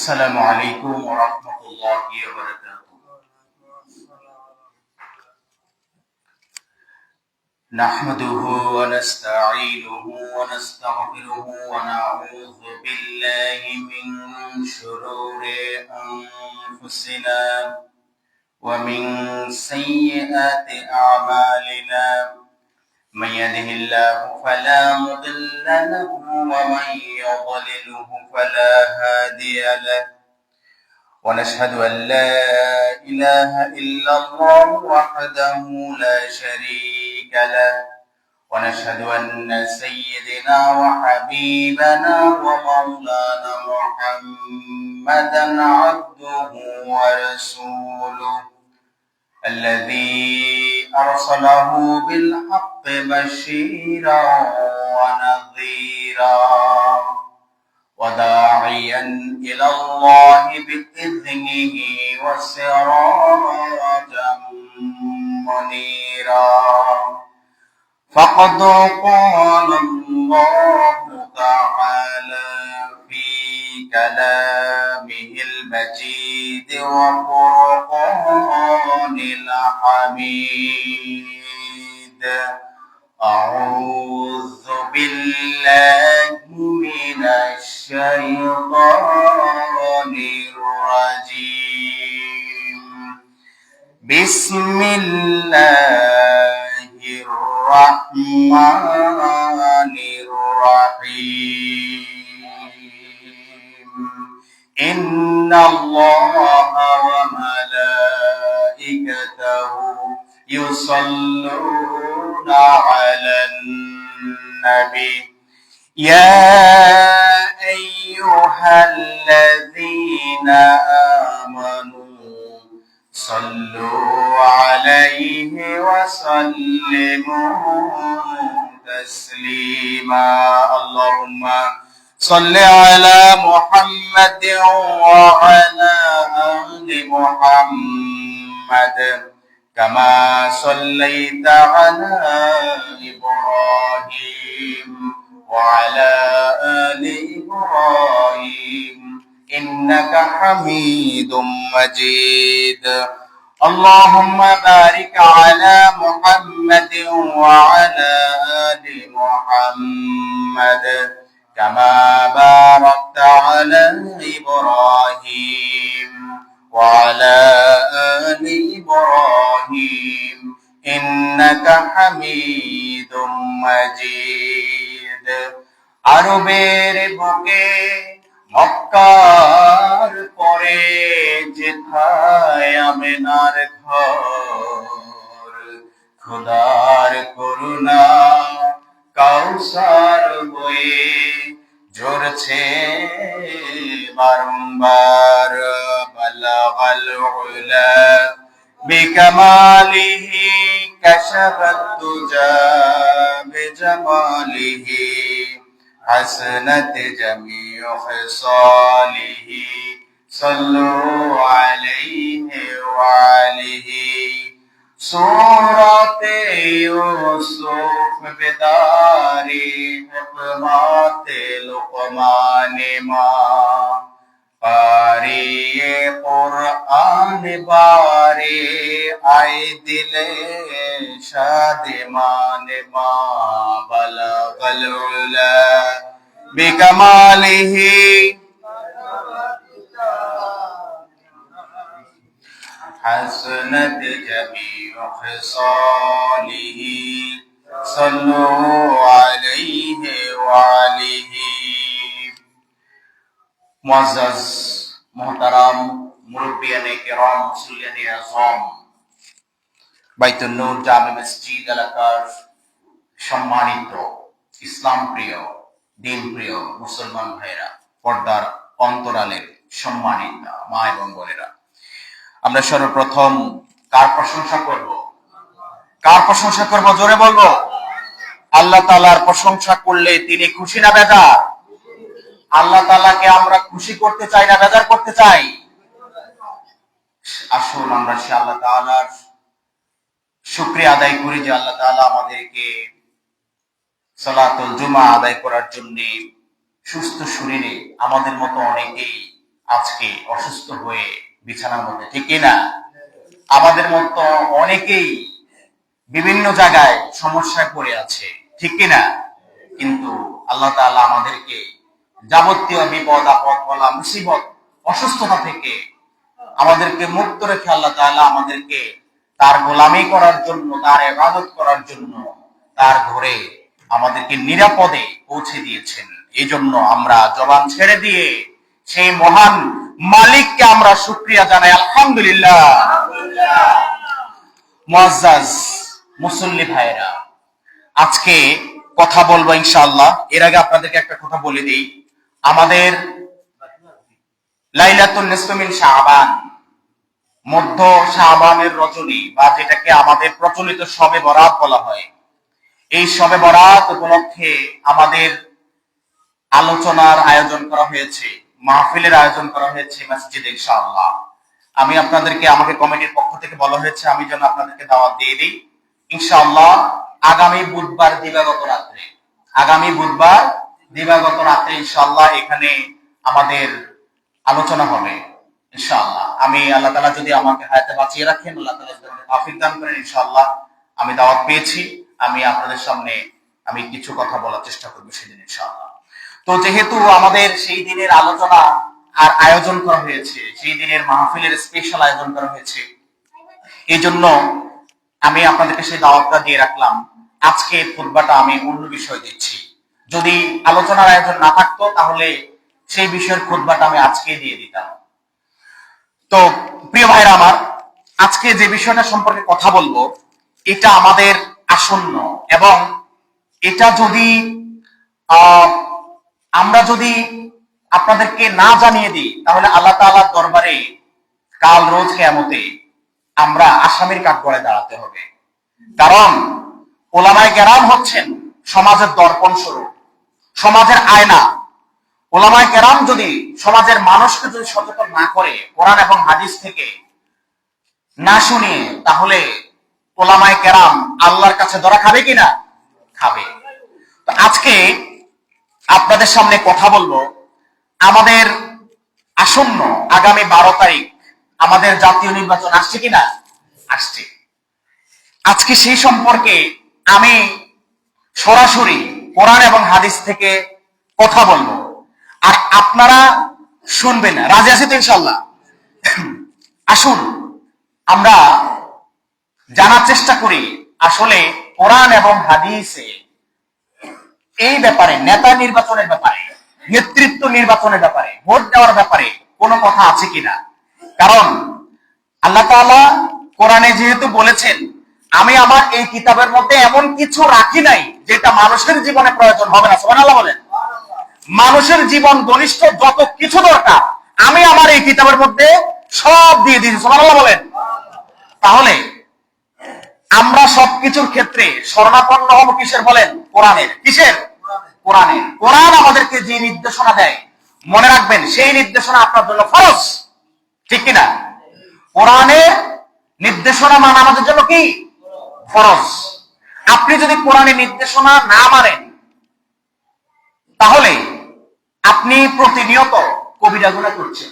السلام عليكم ورحمة الله وبركاته. نحمده ونستعينه ونستغفره ونعوذ بالله من شرور أنفسنا ومن سيئات أعمالنا. من يهده الله فلا مضل له ومن يضلله فلا هادي له. ونشهد أن لا إله إلا الله وحده لا شريك له. ونشهد أن سيدنا وحبيبنا ومولانا محمدا عبده ورسوله الذي أرسله بالحق بشيرا ونذيرا وداعيا إلى الله بإذنه وسراجا منيرا. فقد قال الله تعالى في كلامه المجيد وفرقان الحميد: أعوذ بالله من الشيطان الرجيم. بسم الله الرحمن الرحيم. إن الله وملائكته يصلون على النبي يا أيها الذين آمنوا صلوا عليه وسلموا تسليما. اللهم صل على محمد وعلى آل محمد كما صليت على إبراهيم وعلى آل إبراهيم إنك حميد مجيد. اللهم بارك على محمد وعلى آل محمد كما باركت على إبراهيم وعلى آل إبراهيم إنك حميد مجيد. আরবের বুকে মক্কার পরে যেথায় আমেনার ঘর, খোদার করুণা কাউসার বয়ে ঝরছে বারংবার। বালাগাল উলা বিকামালিহি কাশাফাত তুজা বিজামালিহি حسنت جميع خصاله صلوا عليه وعليه. سورة يوسف بداري حكمات لقمان ما قاری قرآن باری آئی دل شادمان ما بلغ العلا بکمالہ حسنت جمیع خصالہ صلوا علیہ وآلہ. মুআজ্জাজ মুহতারাম মুরব্বিয়ানে কেরাম মুসল্লিয়ানে আযম বাইতুন নূর জামে মসজিদ এলাকার সম্মানিত ইসলাম প্রিয় দিন প্রিয় মুসলমান ভাইরা, পর্দার অন্তরালের সম্মানিত মা এবং বোনেরা, আমরা সর্বপ্রথম কার প্রশংসা করব? কার প্রশংসা করব? জোরে বলবো। আল্লাহ তাআলার প্রশংসা করলে তিনি খুশি না বেজার? আল্লাহ তাআলাকে আমরা খুশি করতে চাই না বেজার করতে চাই? আসুন আমরা সে আল্লাহ তাআলার শুকরিয়া আদায় করি যে আল্লাহ তাআলা আমাদেরকে সালাতুল জুমা আদায় করার জন্য সুস্থ শরীরে আমাদের মতো অনেকেই আজকে অসুস্থ হয়ে বিছানার মধ্যে, ঠিক কিনা? আমাদের মতো অনেকেই বিভিন্ন জায়গায় সমস্যায় পড়ে আছে, ঠিক কিনা? কিন্তু আল্লাহ তাআলা আমাদেরকে যাবতীয় বিপদ আপদ বলা মুসিবত অসুস্থতা থেকে আমাদেরকে মুক্ত রেখে আল্লাহ তাআলা আমাদেরকে তার গোলামি করার জন্য, তার ইবাদত করার জন্য তার ঘরে আমাদেরকে নিরাপদে পৌঁছে দিয়েছেন। এই জন্য আমরা জবান ছেড়ে দিয়ে সেই মহান মালিককে আমরা শুকরিয়া জানাই, আলহামদুলিল্লাহ। মুআজ্জাজ মুসল্লি ভাইরা, আজকে কথা বলবো ইনশাআল্লাহ। এর আগে আপনাদেরকে একটা কথা বলে দিই, আমাদের লাইলাতুন নিসফি মিন শাবান, মধ্য শাবানের রজনী বা যেটাকে আমাদের প্রচলিত শবে বরাত বলা হয়, এই শবে বরাত উপলক্ষে আমাদের আলোচনার আয়োজন করা হয়েছে, মাহফিলের আয়োজন করা হয়েছে মসজিদে ইনশাআল্লাহ। আমি আপনাদেরকে, আমাকে কমিটির পক্ষ থেকে বলা হয়েছে আমি যেন আপনাদেরকে দাওয়াত দিয়ে দিই ইনশাআল্লাহ। আগামী বুধবার দিবাগত রাত্রে ইনশাআল্লাহ এখানে আমাদের আলোচনা হবে ইনশাআল্লাহ। আমি আল্লাহ তাআলা যদি আমাকে হায়াতে বাঁচিয়ে রাখেন, আল্লাহ তাআলা যদি আমাকে তৌফিক দান করেন, ইনশাআল্লাহ আমি দাওয়াত পেয়েছি, আমি আপনাদের সামনে আমি কিছু কথা বলার চেষ্টা করব সেদিন ইনশাআল্লাহ। তো যেহেতু আমাদের সেই দিনের আলোচনা আর আয়োজন করা হয়েছে, সেই দিনের মাহফিলের স্পেশাল আয়োজন করা হয়েছে, এই জন্য আমি আপনাদেরকে সেই দাওয়াতটা দিয়ে রাখলাম। আজকে খুতবাটা আমি অন্য বিষয় দিচ্ছি। যদি আলোচনার আয়োজন না থাকতো তাহলে সেই বিষয়ের খুতবাটা আমি আজকে দিয়ে দিতাম। তো প্রিয় ভাইরা আমার, আজকে যে বিষয়টা সম্পর্কে কথা বলবো এটা আমাদের আসন্ন, এবং এটা যদি আমরা যদি আপনাদেরকে না জানিয়ে দিই তাহলে আল্লাহ তাআলার দরবারে কাল রোজ কিয়ামতে আমরা আসামির কাঠগড়ায় দাঁড়াতে হবে। কারণ উলামায়ে কেরাম হচ্ছেন সমাজের দর্পণ স্বরূপ, সমাজের আয়না। উলামায়ে কেরাম যদি সমাজের মানুষকে যদি সচেতন না করে, কোরআন এবং হাদিস থেকে না শুনিয়ে, তাহলে উলামায়ে কেরাম আল্লাহর কাছে ধরা খাবে কিনা? খাবে। তো আজকে আপনাদের সামনে কথা বলবো আমাদের আসন্ন আগামী 12 তারিখ আমাদের জাতীয় নির্বাচন আসছে কিনা? আসছে। আজকে সেই সম্পর্কে আমি সরাসরি কোরআন এবং হাদিস থেকে কথা বলবো, আর আপনারা শুনবেন। রাজি আছি তো ইনশাআল্লাহ? আসুন আমরা জানার চেষ্টা করি আসলে কোরআন এবং হাদিসে এই ব্যাপারে, নেতা নির্বাচনের ব্যাপারে, নেতৃত্ব নির্বাচনের ব্যাপারে, ভোট দেওয়ার ব্যাপারে কোনো কথা আছে কিনা। কারণ আল্লাহ তাআলা কোরআনে যেহেতু বলেছেন, আমি আমার এই কিতাবের মধ্যে এমন কিছু রাখি নাই যেটা মানুষের জীবনে প্রয়োজন হবে না। সুবহানাল্লাহ বলেন। মানুষের জীবন ঘনিষ্ঠ যত কিছু দরকার আমি আমার এই কিতাবের মধ্যে সব দিয়ে দিয়েছি। সুবহানাল্লাহ বলেন। তাহলে আমরা সবকিছুর ক্ষেত্রে শরণাপন্ন হব কিসের বলেন? কোরআনের। কিসের? কোরআনের। কোরআন আমাদেরকে যে নির্দেশনা দেয়, মনে রাখবেন সেই নির্দেশনা আপনার জন্য ফরজ, ঠিক কিনা? কোরআনের নির্দেশনা মানা আমাদের জন্য কি? ফরজ। আপনি যদি কোরআনের নির্দেশনা না মানেন তাহলে আপনি প্রতিনিয়ত কবিরা গুনাহ করছেন,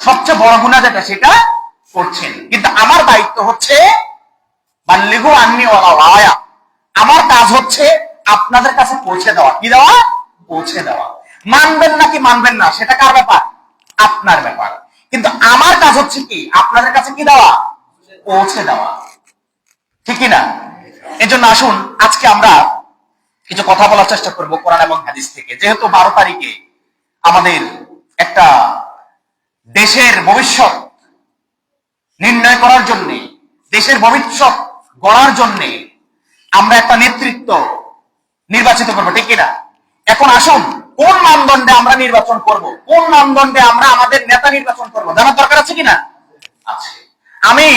সবচেয়ে বড় গুনাহ যেটা সেটা করছেন। কিন্তু আমার দায়িত্ব হচ্ছে বাল্লিগু আন্নি ওয়ালাউ আয়া, আমার কাজ হচ্ছে আপনাদের কাছে পৌঁছে দেওয়া। কি দেওয়া? পৌঁছে দেওয়া। মানবেন নাকি মানবেন না সেটা কার ব্যাপার? আপনার ব্যাপার। কিন্তু আমার কাজ হচ্ছে কি আপনাদের কাছে কি দেওয়া? পৌঁছে দেওয়া, ঠিক কিনা? এজন্য আসুন আজকে আমরা কিছু কথা বলার চেষ্টা করব কোরআন এবং হাদিস থেকে। যেহেতু 12 তারিখে আমাদের একটা দেশের ভবিষ্যৎ নির্ণয় করার জন্য, দেশের ভবিষ্যৎ গড়ার জন্য আমরা একটা নেতৃত্ব নির্বাচিত করবো, ঠিক কিনা? এখন আসুন কোন মানদণ্ডে আমরা নির্বাচন করব, কোন মানদণ্ডে আমরা আমাদের নেতা নির্বাচন করব জানার দরকার আছে কিনা? আছে। আমি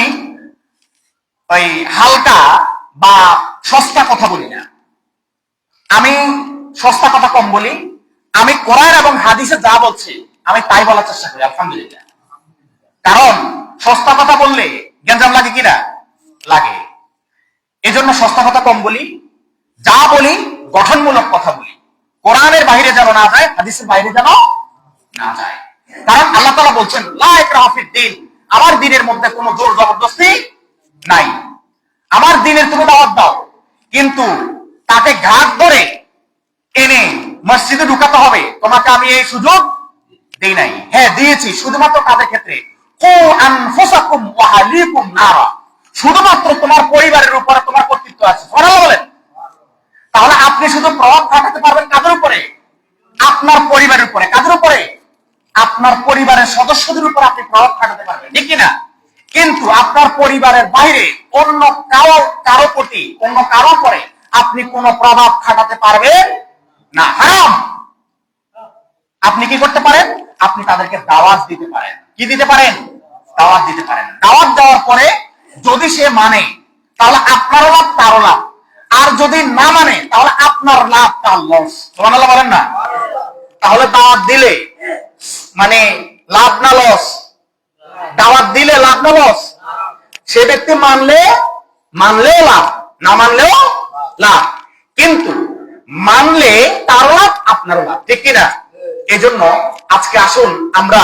ওই হালকা বা সস্তা কথা বলি না, আমি সস্তা কথা কম বলি। আমি কোরআন এবং হাদিসে যা বলছি আমি তাই বলার চেষ্টা করি, আলহামদুলিল্লাহ। কারণ সস্তা কথা বললে গ্যাঞ্জাম লাগে কিনা? লাগে। এজন্য সস্তা কথা কম বলি, যা বলি গঠনমূলক কথা বলি। কোরআনের বাইরে যেন না যায়, হাদিসের বাইরে যেন না যায়। কারণ আল্লাহ তাআলা বলছেন লা ইকরাহা ফিদ-দীন, আমার দ্বীনের মধ্যে কোনো জোর জবরদস্তি নাই। আমার দ্বীনের তুমি দাওয়াত দাও, কিন্তু তাকে ঘাট ধরে এনে মসজিদে ঢুকাতে হবে, তোমাকে আমি এই সুযোগ দেই নাই। হ্যাঁ দিয়েছি, শুধুমাত্র কাদের ক্ষেত্রে? কু আনফুসাকুম ওয়া আহলিকুম নারা, শুধুমাত্র তোমার পরিবারের উপরে তোমার কর্তৃত্ব আছে। সুবহানাল্লাহ বলেন। তাহলে আপনি শুধু প্রভাব খাটাতে পারবেন কাদের উপরে? আপনার পরিবারের উপরে। কাদের উপরে? আপনার পরিবারের সদস্যদের উপর আপনি প্রভাব খাটাতে পারবেন, ঠিক কিনা? কিন্তু আপনার পরিবারের বাইরে অন্য কারো প্রতি, অন্য কারো উপরে আপনি কোনো প্রভাব খাটাতে পারবেন না, হারাম। আপনি কি করতে পারেন? আপনি তাদেরকে দাওয়াত দিতে পারেন। কি দিতে পারেন? দাওয়াত দিতে পারেন। দাওয়াত দেওয়ার পরে যদি সে মানে, তাহলে আপনারও লাভ তারও লাভ। আর যদি না মানে, তাহলে আপনার লাভ তার লস। সুবহানাল্লাহ বলেন না? তাহলে দাওয়াত দিলে মানে লাভ না লস? দাওয়াত দিলে লাভ না লস? সে ব্যক্তি মানলেও লাভ, না মানলেও লাভ। কিন্তু মানলে তার লাভ, আপনারও লাভ, ঠিক কিনা? এজন্য আজকে আসুন আমরা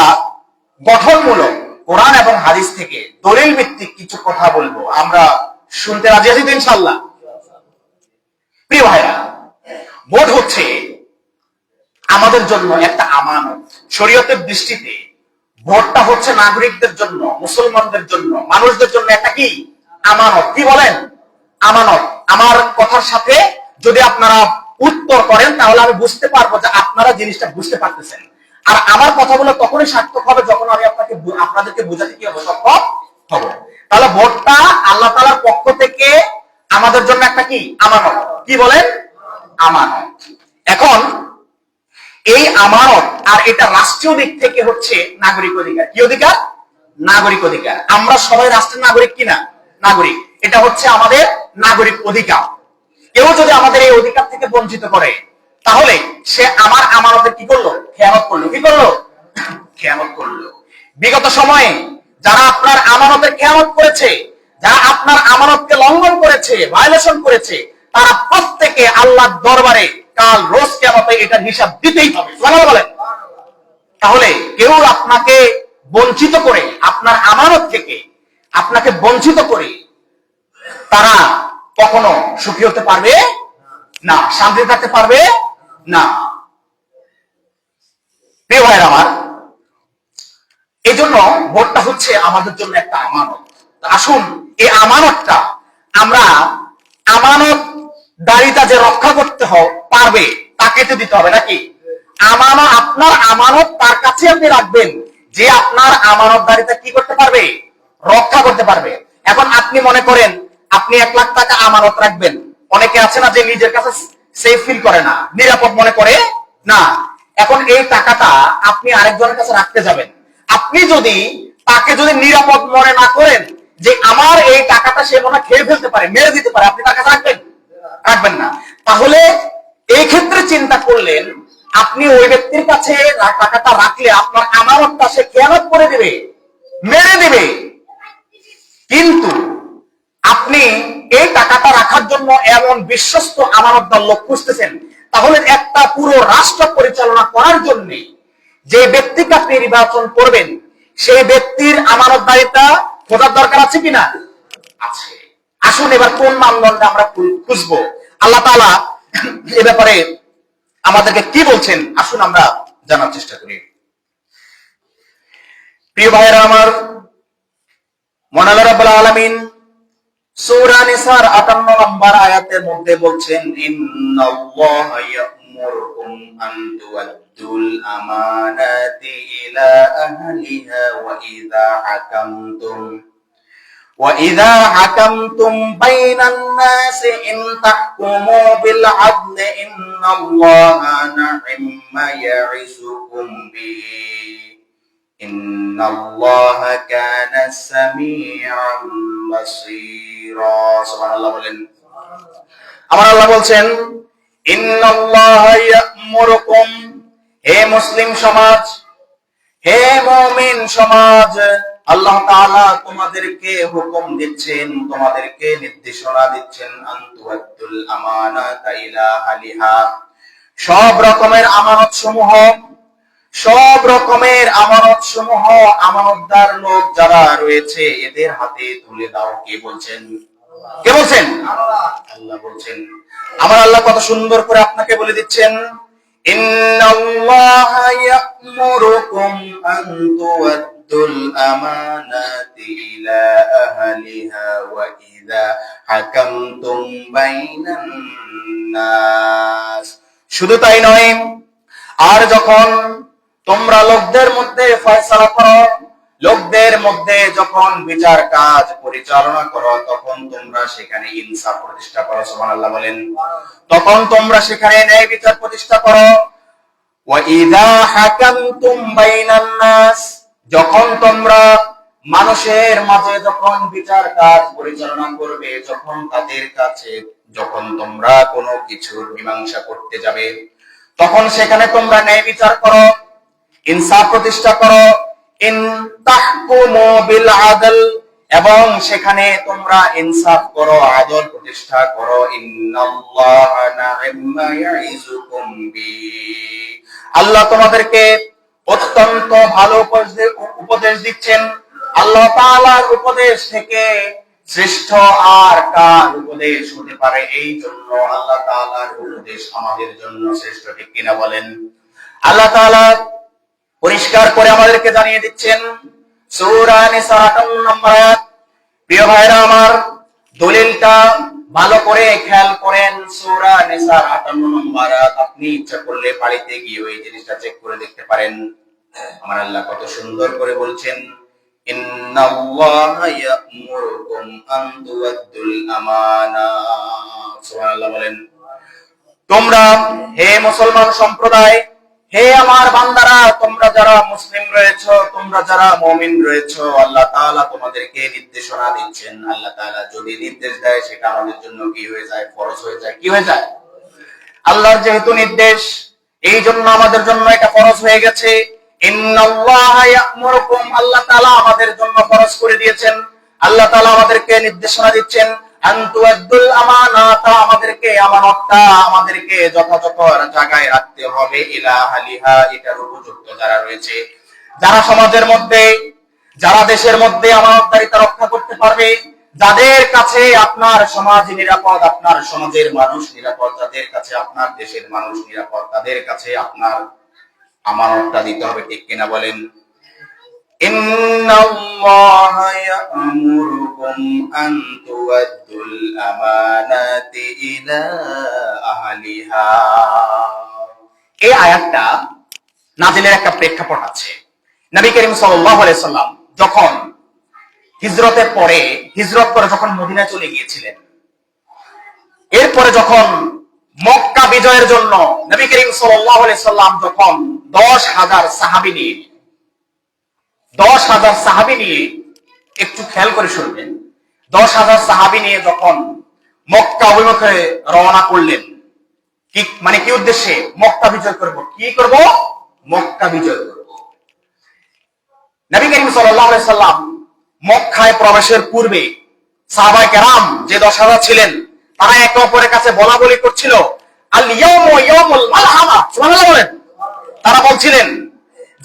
গঠনমূলক কোরআন এবং হাদিস থেকে দলিল ভিত্তিক কিছু কথা বলবো। আমরা শুনতে রাজি আছি তো ইনশাআল্লাহ? প্রিয় ভাইরা, ভোট হচ্ছে আমাদের জন্য একটা আমানত। শরীয়তের দৃষ্টিতে ভোটটা হচ্ছে নাগরিকদের জন্য, মুসলমানদের জন্য, মানুষদের জন্য একটা কি আমানত। কি বলেন? আমানত। আমার কথার সাথে যদি আপনারা উত্তর করেন, তাহলে আমি বুঝতে পারবো যে আপনারা জিনিসটা বুঝতে পারতেছেন। আর আমার কথাগুলো তখনই সার্থক হবে যখন আমি আপনাদেরকে বোঝাতে কি হবে, সক্ষম হব। তাহলে ভোটটা আল্লাহ তাআলার পক্ষ থেকে আমাদের জন্য একটা কি আমানত। কি বলেন? আমানত। এখন এই আমানত, আর এটা রাষ্ট্রীয় দিক থেকে হচ্ছে নাগরিক অধিকার। কি অধিকার? নাগরিক অধিকার। আমরা সবাই রাষ্ট্রের নাগরিক কিনা? নাগরিক। এটা হচ্ছে আমাদের নাগরিক অধিকার। কেউ যদি আমাদের এই অধিকার থেকে বঞ্চিত করে, তাহলে সে আমার আমানতের কি করলো? খেয়ানত করলো। কি করলো? খেয়ানত করলো। বিগত সময়ে যারা আপনার আমানতের খেয়ানত করেছে, যারা আপনার আমানতকে লঙ্ঘন করেছে, ভায়োলেশন করেছে, তারা প্রত্যেকে আল্লাহর দরবারে কাল রোজ কিয়ামতে এটার হিসাব দিতেই হবে। সুবহানাল্লাহ বলেন। তাহলে কেউ আপনাকে বঞ্চিত করে, আপনার আমানত থেকে আপনাকে বঞ্চিত করে, তারা কখনো সুখী হতে পারবে না, শান্তি থাকতে পারবে না। প্রিয় ভাইরা আমার, এই জন্য ভোটটা হচ্ছে আমাদের জন্য একটা আমানত। আসুন এই আমানতটা আমরা, আমানত দারিতা যে রক্ষা করতে পারবে তাকে তো দিতে হবে নাকি? আমানত, আপনার আমানত তার কাছে আপনি রাখবেন যে আপনার আমানত দারিতা কি করতে পারবে? রক্ষা করতে পারবে। এখন আপনি মনে করেন আপনি 1 লাখ টাকা আমানত রাখবেন। অনেকে আছে না যে নিজের কাছে সেফ ফিল করে না, নিরাপদ মনে করে না। এখন এই টাকাটা আপনি আরেকজনের কাছে রাখতে যাবেন, আপনি যদি তাকে যদি নিরাপদ মনে না করেন যে আমার এই টাকাটা সে মনে খেয়ে ফেলতে পারে, মেরে দিতে পারে, আপনি তার কাছে রাখবেন? রাখবেন না। তাহলে এই ক্ষেত্রে চিন্তা করলেন, আপনি ওই ব্যক্তির কাছে টাকাটা রাখলে আপনার আমানতটা সে খেয়ানত করে দেবে, মেরে দেবে। কিন্তু আপনি এই টাকাটা রাখার জন্য এমন বিশ্বস্ত আমানতদার লোক খুঁজতেছেন, তাহলে একটা পুরো রাষ্ট্র পরিচালনা করার জন্য যে ব্যক্তিকে আপনি নির্বাচন করবেন, সেই ব্যক্তির আমানতদারিতা খোঁজার দরকার আছে কিনা? আছে। আসুন এবার কোন মানদণ্ডে আমরা খুঁজবো, আল্লাহ তাআলা এ ব্যাপারে আমাদেরকে কি বলছেন, আসুন আমরা জানার চেষ্টা করি। প্রিয় ভাইয়েরা আমার, মহান আল্লাহ রাব্বুল আলামিন সূরা নিসার 58 নম্বর আয়াতের মধ্যে বলছেন, ইন্নাল্লাহা ইয়া'মুরুকুম আন তু'আদ্দুল আমানাতি ইলা আহলিহা وإذا حكمتم بين الناس إن تحكموا بالعدل إن الله نعم ما يعظكم به إن الله كان سميعا بصيرا সুবহানাল্লাহ বলেন। আমার আল্লাহ বলছেন, ইন্নাল্লাহা ইয়া'মুরুকুম, হে মুসলিম সমাজ, হে মুমিন সমাজ, আল্লাহ তাআলা তোমাদেরকে হুকুম দিচ্ছেন, তোমাদেরকে নির্দেশনা দিচ্ছেন, আনতুআদ্দুল আমানাতা ইলা আহলিহা, সব রকমের আমানত সমূহ সব রকমের আমানত সমূহ আমানতদার লোক যারা রয়েছে এদের হাতে তুলে দাও। কে বলছেন? কে বলছেন? আল্লাহ বলছেন। আমার আল্লাহ কত সুন্দর করে আপনাকে বলে দিচ্ছেন, ইন্নাল্লাহা ইয়া'মুরুকুম আন তু'আদ্দুল আমানাতি ইলা আহলিহা ওয়া ইযা হাকামতুম বাইনান নাস। শুধু তাই নয়, আর যখন তোমরা লোকদের মধ্যে ফয়সালা করো, লোকদের মধ্যে যখন বিচার কাজ পরিচালনা করো, তখন তোমরা সেখানে ইনসাফ প্রতিষ্ঠা করো। সুবহানাল্লাহ বলেন। তখন তোমরা সেখানে ন্যায় বিচার প্রতিষ্ঠা করো। ওয়া ইযা হাকামতুম বাইনান নাস, যখন তোমরা মানুষের মাঝে যখন বিচার কাজ পরিচালনা করবে, যখন তাদের কাছে যখন তোমরা কোনো কিছুর মীমাংসা করতে যাবে, তখন সেখানে তোমরা ন্যায় বিচার করো, ইনসাফ প্রতিষ্ঠা করো। ইন তাহকুমু বিল আদল, এবং সেখানে তোমরা ইনসাফ করো, আদল প্রতিষ্ঠা করো। ইন্নাল্লাহা নি'মা ইয়াইযুকুম বি, আল্লাহ তোমাদেরকে অত্যন্ত ভালো উপদেশ দিচ্ছেন। আল্লাহ তাআলার উপদেশ থেকে শ্রেষ্ঠ আর কার উপদেশ হতে পারে? এই জন্য আল্লাহ তাআলার উপদেশ আমাদের জন্য শ্রেষ্ঠ, ঠিক কিনা বলেন? আল্লাহ তাআলা পরিষ্কার করে আমাদেরকে জানিয়ে দিচ্ছেন, সূরা নিসা 58 নম্বর আয়াত। প্রিয় ভাইরা আমার, দলিলটা ভালো করে খেয়াল করেন। সূরা নিসা 58 নম্বর আয়াত। আপনি ইচ্ছা করলে বাড়িতে গিয়ে ওই জিনিসটা চেক করে দেখতে পারেন। আমার আল্লাহ কত সুন্দর করে বলছেন, ইন্নাল্লাহা ইয়া'মুরুকুম আন তু'আদ্দুল আমানাত। সুবহানাল্লাহ বলেন। তোমরা, হে মুসলমান সম্প্রদায়, হে আমার বান্দারা, তোমরা যারা মুসলিম রয়েছো, তোমরা যারা মুমিন রয়েছো, আল্লাহ তাআলা তোমাদেরকে নির্দেশনা দিচ্ছেন। আল্লাহ তাআলা যদি নির্দেশ দেয়, সেটা আমাদের জন্য কি হয়ে যায়? ফরজ হয়ে যায়। কি হয়ে যায়? আল্লাহর যেহেতু নির্দেশ, এই জন্য আমাদের জন্য এটা ফরজ হয়ে গেছে। ইন্নাল্লাহা ইয়া'মুরুকুম, আল্লাহ তাআলা আমাদের জন্য ফরজ করে দিয়েছেন। আল্লাহ তাআলা আমাদেরকে নির্দেশনা দিচ্ছেন, আন তু'আদ্দুল আমানাত, আমাদেরকে আমানতটা আমাদেরকে যথাযথ জায়গায় রাখতে হবে। ইলা আহলিহা, এটার উপযুক্ত যারা রয়েছে, যারা সমাজের মধ্যে, যারা দেশের মধ্যে আমানতদারিতা রক্ষা করতে পারবে, যাদের কাছে আপনার সমাজ নিরাপদ, আপনার সমাজের মানুষ নিরাপদ, যাদের কাছে আপনার দেশের মানুষ নিরাপদ, তাদের কাছে আপনার আমানতটা দিতে হবে। ঠিক কিনা বলেন? ইন্নাল্লাহা ইয়া'মুরুকুম আন তু'আদ্দুল আমানাতি ইলা আহলিহা। এই আয়াতটা নাজিলের একটা প্রেক্ষাপট আছে। নবী করিম সাল্লাল্লাহু আলাইহি সাল্লাম যখন হিজরত করে যখন মদিনায় চলে গিয়েছিলেন, এরপরে যখন মক্কা বিজয়ের জন্য নবী করিম সাল্লাল্লাহু আলাইহি সাল্লাম যখন 10,000 সাহাবী নিয়ে, একটু খেয়াল করে শুনবেন, 10,000 সাহাবী নিয়ে যখন মক্কা অভিমুখে রওনা করলেন, কি উদ্দেশ্যে? মক্কা বিজয় করব। কি করব? মক্কা বিজয় করব। নবী করিম সাল্লাল্লাহু আলাইহি সাল্লাম মক্কায় প্রবেশের পূর্বে সাহাবায়ে কেরাম যে 10,000 ছিলেন, তারা একে অপরের কাছে বলাবলি করছিল, আল ইয়াউমু ইয়াউমুল মালহামা। সুবহানাল্লাহ বলেন। তারা বলছিলেন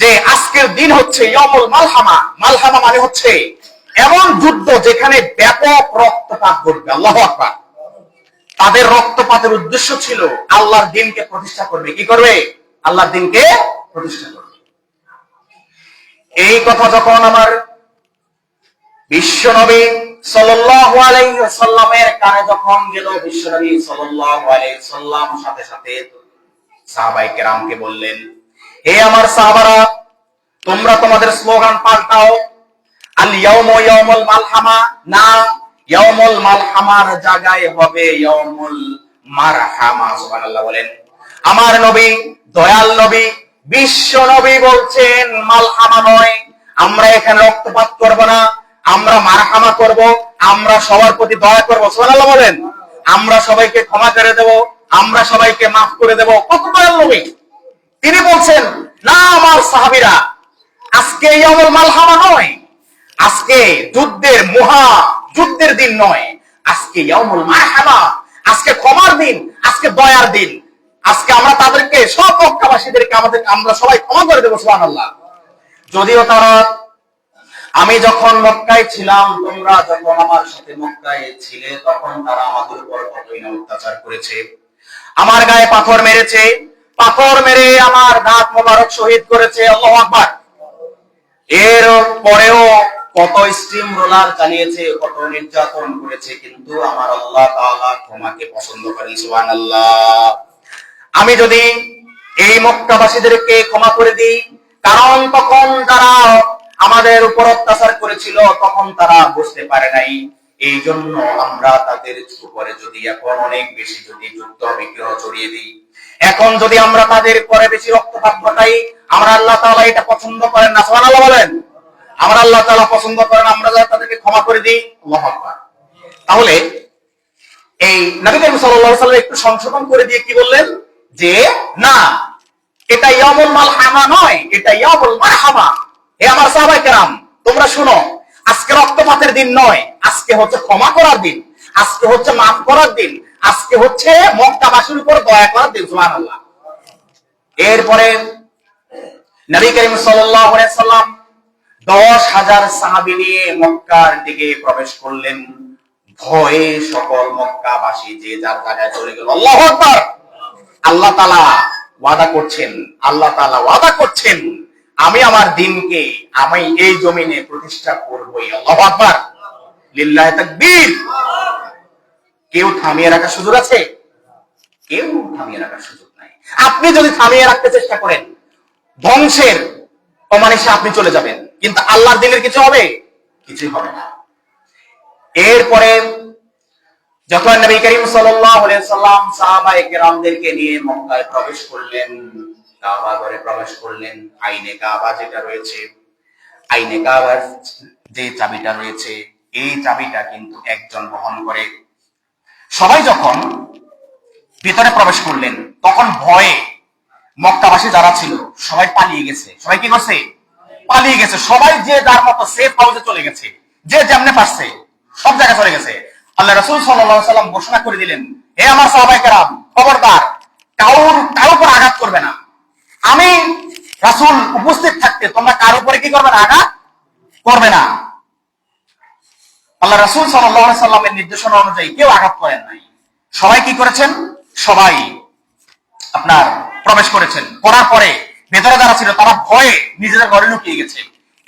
যে আজকের দিন হচ্ছে ইয়াউমুল মালহামা। মালহামা মানে হচ্ছে এমন যুদ্ধ যেখানে ব্যাপক রক্তপাত ঘটবে। আল্লাহু আকবার। তাদের রক্তপাতের উদ্দেশ্য ছিল আল্লাহর দ্বীনকে প্রতিষ্ঠা করবে। কি করবে? আল্লাহর দ্বীনকে প্রতিষ্ঠা করবে। এই কথা যখন আমার বিশ্বনবী সাল্লাল্লাহু আলাইহি ওয়াসাল্লামের কানে যখন গেল, বিশ্বনবী সাল্লাল্লাহু আলাইহি ওয়াসাল্লাম সাথে সাথে সাহাবায়ে কেরামকে বললেন, হে আমার সাহাবারা, তোমরা তোমাদের স্লোগান পাল্টাও। আল ইয়াউমু ইয়াউমুল মালহামা, না, ইয়াউমুল মালহামার জায়গায় হবে ইয়াউমুল মারহামা। সুবহানাল্লাহ বলেন। আমার নবী, দয়াল নবী, বিশ্ব নবী বলছেন মালহামা নয়, আমরা এখানে রক্তপাত করব না, আমরা মারহামা করব, আমরা সবার প্রতি দয়া করব। সুবহানাল্লাহ বলেন। আমরা সবাইকে ক্ষমা করে দেব, আমরা সবাইকে মাফ করে দেব। কত দয়াল নবী! তিনি বলছেন, না আমার সাহাবীরা, আজকে ইয়াউমুল মালহামা নয়, আজকে যুদ্ধের দিন নয়, আজকে ইয়াউমুল মারহামা, আজকে ক্ষমার দিন, আজকে দয়ার দিন। আজকে আমরা তাদেরকে সব মক্কা মক্কাবাসীদেরকে আমরা সবাই ক্ষমা করে দেবো সুবহানাল্লাহ। যদিও তারা, আমি যখন মক্কায় ছিলাম, তোমরা যখন আমার সাথে মক্কায় ছিলে, তখন তারা আমাদের উপর কতই না অত্যাচার করেছে, আমার গায়ে পাথর মেরেছে, পাথর মেরে আমার দাঁত মোবারক শহীদ করেছে। আল্লাহু আকবার। এর পরেও কত স্টিম রোলার চালিয়েছে, কত নির্যাতন করেছে, কিন্তু আমার আল্লাহ তাআলা ক্ষমাকে পছন্দ করেন সুবহানাল্লাহ। আমি যদি এই মক্কাবাসীদেরকে ক্ষমা করে দিই, কারণ তখন তারা আমাদের উপর অত্যাচার করেছিল, তখন তারা বুঝতে পারে নাই, এই জন্য আমরা তাদের উপরে যদি এখন অনেক বেশি যদি যুদ্ধ বিগ্রহ চড়িয়ে দিই, এখন যদি আমরা তাদের পরে বেশি রক্তপাত ঘটাই, আমরা আল্লাহ তাআলা এটা পছন্দ করেন না। সুবহানাল্লাহ বলেন। আমরা আল্লাহ তাআলা পছন্দ করেন আমরা যারা তাদেরকে ক্ষমা করে দিই। আল্লাহু আকবার। তাহলে এই নবী করিম সাল্লাল্লাহু আলাইহি ওয়াসাল্লাম একটু সংশোধন করে দিয়ে কি বললেন, যে না, এটা ইয়াউমুল মালহামা নয়, এটা ইয়াউমুল মারহামা। হে আমার সাহাবায়ে কেরাম, তোমরা শুনো, আজকে রক্তপাতের দিন নয়, আজকে হচ্ছে ক্ষমা করার দিন, আজকে হচ্ছে মাফ করার দিন, আজকে হচ্ছে মক্কাবাসীর উপর দয়া করার দিন। সুবহানাল্লাহ। এরপরে নবী করিম সাল্লাল্লাহু আলাইহি ওয়াসাল্লাম 10,000 সাহাবী নিয়ে মক্কার দিকে প্রবেশ করলেন। ভয়ে সকল মক্কাবাসী যে যার জায়গায় চলে গেল। আল্লাহু আকবার। আল্লাহ তাআলা ওয়াদা করছেন, আল্লাহ তাআলা ওয়াদা করছেন, আমি আমার দ্বীনকে আমি এই জমিনে প্রতিষ্ঠা করবই। আল্লাহু আকবার। লিল্লাহি তাকবীর। কেউ থামিয়ে রাখার সুযোগ আছে? কেউ থামিয়ে রাখার সুযোগ নাই। আপনি যদি থামিয়ে রাখতে চেষ্টা করেন, ধ্বংসের অমানিসে আপনি চলে যাবেন, কিন্তু আল্লাহর দ্বীনের কিছু হবে? কিছুই হবে না। এরপরে যখন নবী করিম সাল্লাল্লাহু আলাইহি ওয়াসাল্লাম সাহাবায়ে কেরামদেরকে নিয়ে মক্কায় প্রবেশ করলেন, কাবা ঘরে প্রবেশ করলেন, আইনে কাবা যেটা রয়েছে, আইনে কাবার যে চাবিটা রয়েছে, এই চাবিটা কিন্তু একজন বহন করে। সবাই যখন ভিতরে প্রবেশ করলেন, তখন ভয়ে মক্কাবাসী যারা ছিল সবাই পালিয়ে গেছে। সবাই কি করছে? পালিয়ে গেছে। সবাই যে যার মতো সেফ হাউসে চলে গেছে, যে যেমনে পারছে সব জায়গায় চলে গেছে। আল্লাহ রাসূল সাল্লাল্লাহু আলাইহি ওয়াসাল্লাম ঘোষণা করে দিলেন, হে আমার সাহাবায়ে কেরাম, খবরদার, কারোর উপর আঘাত করবে না। আমি রাসূল উপস্থিত থাকতে তোমরা কারোর উপরে কি করবে না? আঘাত করবে না। আল্লাহ রাসূল সাল্লাল্লাহু আলাইহি ওয়াসাল্লামের নির্দেশনা অনুযায়ী কেউ আঘাত করেন নাই। সবাই কি করেছেন? সবাই আপনার প্রবেশ করেছেন। করার পরে ভেতরে যারা ছিল তারা ভয়ে নিজেদের ঘরে লুকিয়ে গেছে।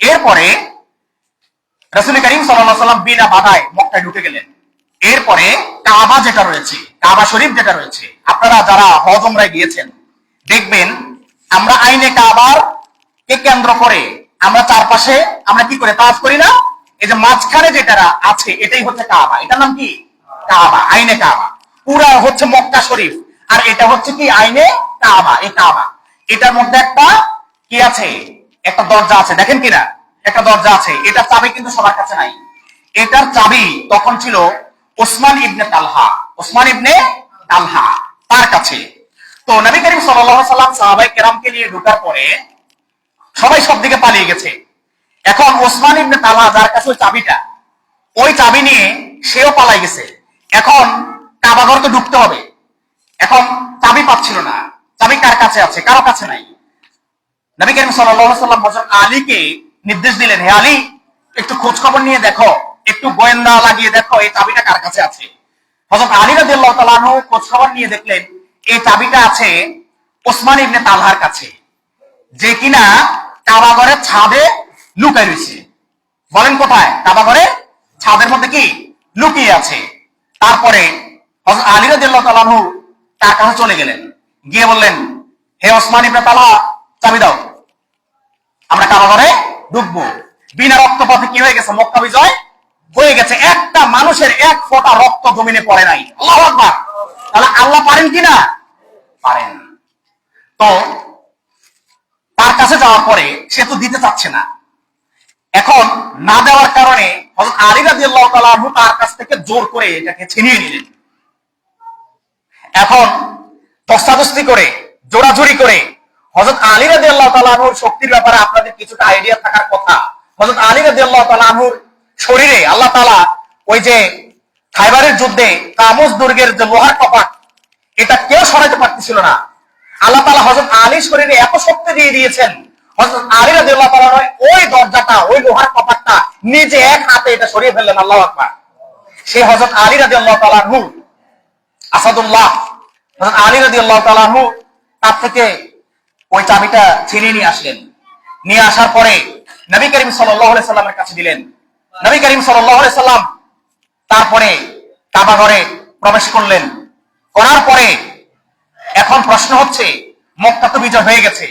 এরপরে রাসূল করিম সাল্লাল্লাহু আলাইহি ওয়াসাল্লাম বিনা বাধায় মক্কায় ঢুকে গেলেন। এরপরে কাবা যেটা রয়েছে, কাবা শরীফ যেটা রয়েছে, আপনারা যারা হজ উমরায় গিয়েছেন দেখবেন, আমরা আইনে কাবার কে কেন্দ্র করে আমরা চারপাশে আমরা কি করে তাওয়াফ করি না? এই যে মাঝখানে যেটা আছে এটাই হচ্ছে কাবা। এটার নাম কি? কাবা, আইনে কাবা। পুরা হচ্ছে মক্কা শরীফ, আর এটা হচ্ছে কি? আইনে কাবা। এই কাবা, এটার মধ্যে একটা কি আছে? একটা দরজা আছে, দেখেন কিনা? একটা দরজা আছে। এটার চাবি কিন্তু সবার কাছে নাই। এটার চাবি তখন ছিল ওসমান ইবনে তালহা, ওসমান ইবনে তালহা তার কাছে। তো নবী করিম সাল্লাল্লাহু আলাইহি ওয়াসাল্লাম সাহাবায়ে কেরামকে নিয়ে ঢোকার পরে সবাই সব দিকে পালিয়ে গেছে। এখন ওসমান ইবনে তালহা যার কাছে ওই চাবিটা, ওই চাবি নিয়ে সেও পালাই গেছে। এখন কাবা ঘর তো ঢুকতে হবে, এখন চাবি পাচ্ছিল না। চাবি কার কাছে আছে? কারো কাছে নাই। নবী করিম সাল্লাল্লাহু আলাইহি ওয়াসাল্লাম হযরত আলীকে নির্দেশ দিলেন, হে আলী, একটু খোঁজ খবর নিয়ে দেখো, একটু গোয়েন্দা লাগিয়ে দেখো এই চাবিটা কার কাছে আছে। হযরত আলী রাদিয়াল্লাহু তাআলা আনহু খোঁজ খবর নিয়ে দেখলেন এই চাবিটা আছে ওসমান ইবনে তালহার কাছে, যে কিনা কাবা ঘরের ছাদে লুকিয়ে রয়েছে। বলেন কোথায়? কাবা ঘরের ছাদের মধ্যে কি লুকিয়ে আছে। তারপরে হযরত আলী রাদিয়াল্লাহু তাআলা আনহু তার কাছে চলে গেলেন, গিয়ে বললেন, হে ওসমান ইবনে তালহা, চাবি দাও, আমরা কাবা ঘরে ঢুকবো। বিনা রক্তপাতে কি হয়ে গেছে? মক্কা বিজয় হয়ে গেছে। একটা মানুষের এক ফোঁটা রক্ত জমিনে পড়ে নাই। আল্লাহু আকবার। তাহলে আল্লাহ পারেন কিনা? পারেন। তো তার কাছে যাওয়ার পরে সে তো দিতে চাচ্ছে না। এখন না দেওয়ার কারণে হযরত আলী রাদিয়াল্লাহু তাআলা আনহু তার কাছ থেকে জোর করে এটাকে ছিনিয়ে নিলেন। এখন ধস্তাধস্তি করে, জোরাজুরি করে, হযরত আলী রাদিয়াল্লাহু তাআলা আনহুর শক্তির ব্যাপারে আপনাদের কিছুটা আইডিয়া থাকার কথা। হযরত আলী রাদিয়াল্লাহু তাআলা আনহুর শরীরে আল্লাহ তাআলা ওই যে খায়বারের যুদ্ধে কামুজ দুর্গের যে লোহার কপাট, এটা কেউ সরাইতে পারতেছিল না। আল্লাহ তাআলা হযরত আলী শরীরে এত শক্তি দিয়ে দিয়েছেন, হযরত আলী রাদিয়াল্লাহু তাআলা ওই দরজাটা, ওই লোহার কপাটটা নিজে এক হাতে এটা সরিয়ে ফেললেন। আল্লাহু আকবার। সেই হযরত আলী রাদিয়াল্লাহু তাআলা আনহু আসাদুল্লাহ, হযরত আলী রাদিয়াল্লাহু তাআলা আনহু তার থেকে ওই চাবিটা ছিনিয়ে নিয়ে আসলেন। নিয়ে আসার পরে নবী করিম সাল্লাল্লাহু আলাইহি সাল্লামের কাছে দিলেন। নবী করিম সাল্লাল্লাহু আলাইহি সাল্লাম তারপরে কাবা ঘরে প্রবেশ করলেন। করার পরে এখন প্রশ্ন হচ্ছে, মক্কা তো বিজয় হয়ে গেছে,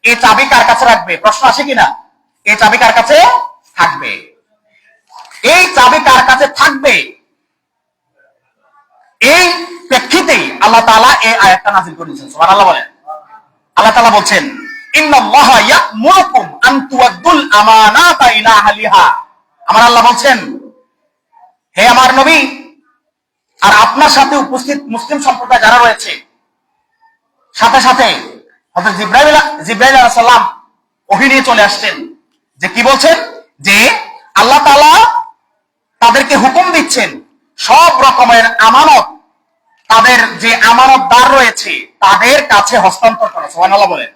এই চাবি কার কাছে রাখবে? প্রশ্ন আসে কিনা? এই চাবি কার কাছে থাকবে? এই চাবি কার কাছে থাকবে? এই প্রেক্ষিতেই আল্লাহ তাআলা এই আয়াতটা নাযিল করেছেন। সুবহানাল্লাহ বলেন। আল্লাহ তাআলা বলছেন, ইন্নাল্লাহা ইয়া'মুরুকুম আন তুআদ্দুল আমানাতা ইলা আহলিহা। আমার আল্লাহ বলছেন, হে আমার নবী আর আপনার সাথে উপস্থিত মুসলিম সম্প্রদায় যারা রয়েছে, সাথে সাথে হযরত জিবরাইল আলাইহিস সালাম ওহী নিয়ে চলে আসছেন। যে কি বলছেন? যে আল্লাহ তাআলা তাদেরকে হুকুম দিচ্ছেন সব রকমের আমানত, তাদের যে আমানতদার রয়েছে তাদের কাছে হস্তান্তর করা। সুবহানাল্লাহ বলেন।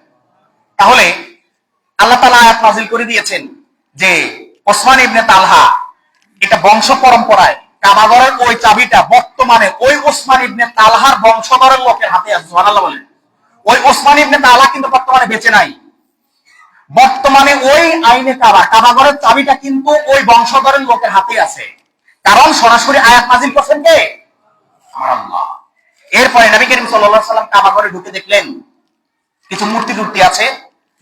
তাহলে আল্লাহ তাআলা আয়াত নাযিল করে দিয়েছেন যে ওসমান ইবনে তালহা, এটা বংশ পরম্পরায় কাবাগরের ওই চাবিটা বর্তমানে ওই ওসমান ইবনে তালহার বংশধরের লোকের হাতে আছে। সুবহানাল্লাহ বলেন। ওই ওসমান ইবনে তালহা কিন্তু বর্তমানে বেঁচে নাই। বর্তমানে ওই আইনে কাবাগরের চাবিটা কিন্তু ওই বংশধরের লোকের হাতে আছে। কারণ সরাসরি আয়াত নাযিল করছেন কে? আমার আল্লাহ। এরপরে নবী করিম সাল্লাল্লাহু আলাইহি সাল্লাম কাবাগরে ঢুকে দেখলেন কিছু মূর্তি আছে।